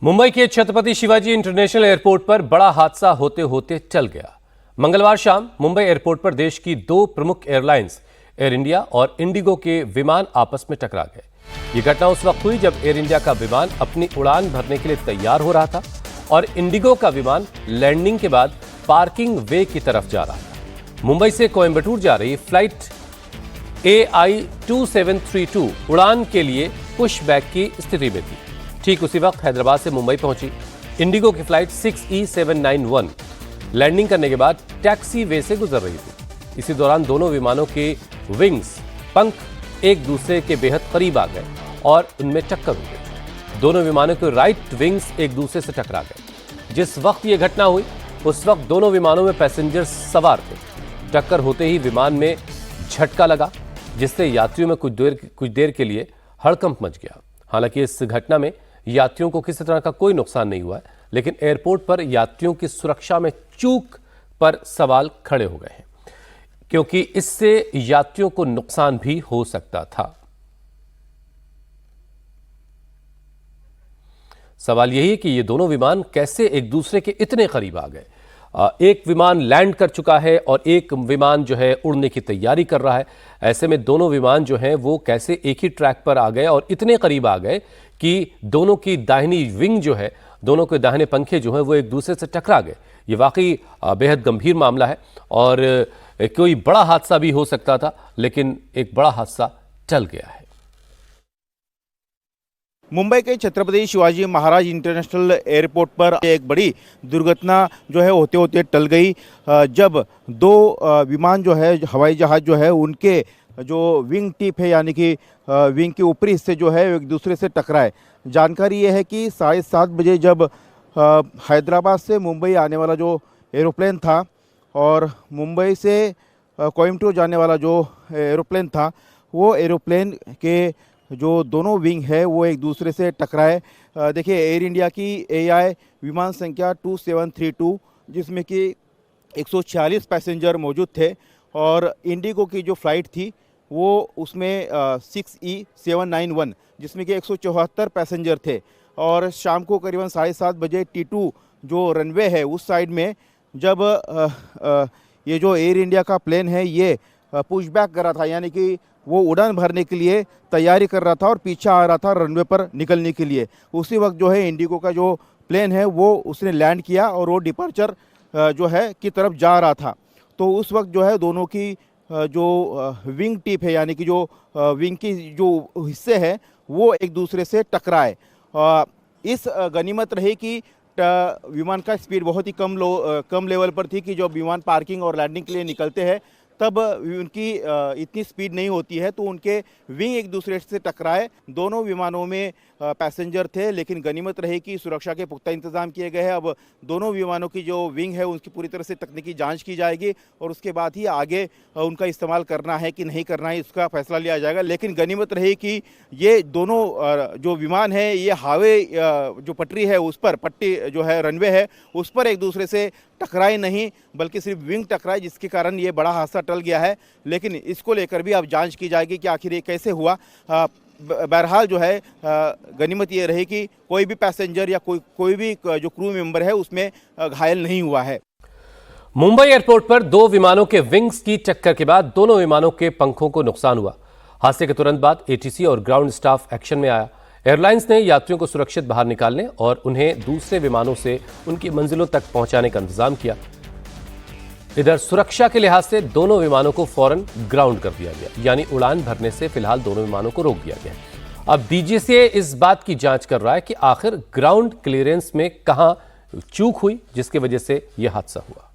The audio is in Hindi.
मुंबई के छत्रपति शिवाजी इंटरनेशनल एयरपोर्ट पर बड़ा हादसा होते होते टल गया। मंगलवार शाम मुंबई एयरपोर्ट पर देश की दो प्रमुख एयरलाइंस एयर इंडिया और इंडिगो के विमान आपस में टकरा गए। ये घटना उस वक्त हुई जब एयर इंडिया का विमान अपनी उड़ान भरने के लिए तैयार हो रहा था और इंडिगो का विमान लैंडिंग के बाद पार्किंग वे की तरफ जा रहा था। मुंबई से कोयंबटूर जा रही फ्लाइट AI-2732 उड़ान के लिए पुशबैक की स्थिति में थी। ठीक उसी वक्त हैदराबाद से मुंबई पहुंची इंडिगो की फ्लाइट 6E791 लैंडिंग करने के बाद टैक्सी वे से गुजर रही थी। इसी दौरान दोनों विमानों के विंग्स पंख एक दूसरे के बेहद करीब आ गए और उनमें टक्कर हो गई। दोनों विमानों के राइट विंग्स एक दूसरे से टकरा गए। जिस वक्त ये घटना हुई उस वक्त दोनों विमानों में पैसेंजर्स सवार थे। टक्कर होते ही विमान में झटका लगा जिससे यात्रियों में कुछ देर के लिए हड़कंप मच गया। हालांकि इस घटना में यात्रियों को किसी तरह का कोई नुकसान नहीं हुआ है, लेकिन एयरपोर्ट पर यात्रियों की सुरक्षा में चूक पर सवाल खड़े हो गए हैं क्योंकि इससे यात्रियों को नुकसान भी हो सकता था। सवाल यही है कि ये दोनों विमान कैसे एक दूसरे के इतने करीब आ गए। एक विमान लैंड कर चुका है और एक विमान जो है उड़ने की तैयारी कर रहा है। ऐसे में दोनों विमान जो हैं वो कैसे एक ही ट्रैक पर आ गए और इतने करीब आ गए कि दोनों की दाहिनी विंग जो है, दोनों के दाहिने पंखे जो हैं वो एक दूसरे से टकरा गए। ये वाकई बेहद गंभीर मामला है और कोई बड़ा हादसा भी हो सकता था, लेकिन एक बड़ा हादसा टल गया है। मुंबई के छत्रपति शिवाजी महाराज इंटरनेशनल एयरपोर्ट पर एक बड़ी दुर्घटना जो है होते होते टल गई जब दो विमान जो है हवाई जहाज़ जो है उनके जो विंग टिप है यानी कि विंग के ऊपरी हिस्से जो है एक दूसरे से टकराए। जानकारी ये है कि 7:30 बजे जब हैदराबाद से मुंबई आने वाला जो एरोप्लेन था और मुंबई से कोयंबटूर जाने वाला जो एरोप्लेन था वो एरोप्लेन के जो दोनों विंग है वो एक दूसरे से टकराए। देखिए एयर इंडिया की AI विमान संख्या 2732 जिसमें कि 146 पैसेंजर मौजूद थे और इंडिगो की जो फ़्लाइट थी वो उसमें 6E791 जिसमें कि 174 पैसेंजर थे। और शाम को करीबन 7:30 बजे T2 जो रनवे है उस साइड में जब ये जो एयर इंडिया का प्लेन है ये पुशबैक कर रहा था यानी कि वो उड़ान भरने के लिए तैयारी कर रहा था और पीछे आ रहा था रनवे पर निकलने के लिए। उसी वक्त जो है इंडिगो का जो प्लेन है वो उसने लैंड किया और वो डिपार्चर जो है की तरफ जा रहा था। तो उस वक्त जो है दोनों की जो विंग टिप है यानी कि जो विंग की जो हिस्से है वो एक दूसरे से टकराए। इस गनीमत रही कि विमान का स्पीड बहुत ही कम लेवल पर थी कि जो विमान पार्किंग और लैंडिंग के लिए निकलते हैं तब उनकी इतनी स्पीड नहीं होती है, तो उनके विंग एक दूसरे से टकराए। दोनों विमानों में पैसेंजर थे, लेकिन गनीमत रही कि सुरक्षा के पुख्ता इंतजाम किए गए हैं। अब दोनों विमानों की जो विंग है उसकी पूरी तरह से तकनीकी जांच की जाएगी और उसके बाद ही आगे उनका इस्तेमाल करना है कि नहीं करना है इसका फैसला लिया जाएगा। लेकिन गनीमत रही कि ये दोनों जो विमान है ये हाईवे जो पटरी है उस पर पट्टी जो है रनवे है उस पर एक दूसरे से टकराए नहीं बल्कि सिर्फ विंग टकराए, जिसके कारण ये बड़ा हादसा टल गया है। लेकिन इसको लेकर भी अब जांच की जाएगी कि आखिर ये कैसे हुआ। बहरहाल जो है गनीमत ये रही कि कोई भी पैसेंजर या कोई भी जो क्रू मेंबर है उसमें घायल नहीं हुआ है। मुंबई एयरपोर्ट पर दो विमानों के विंग्स की टक्कर के बाद दोनों विमानों के पंखों को नुकसान हुआ। हादसे के तुरंत बाद ATC और ग्राउंड स्टाफ एक्शन में आया। एयरलाइंस ने यात्रियों को सुरक्षित बाहर निकालने और उन्हें दूसरे विमानों से उनकी मंजिलों तक पहुंचाने का इंतजाम किया। इधर सुरक्षा के लिहाज से दोनों विमानों को फौरन ग्राउंड कर दिया गया, यानी उड़ान भरने से फिलहाल दोनों विमानों को रोक दिया गया। अब DGCA इस बात की जांच कर रहा है कि आखिर ग्राउंड क्लियरेंस में कहां चूक हुई जिसकी वजह से यह हादसा हुआ।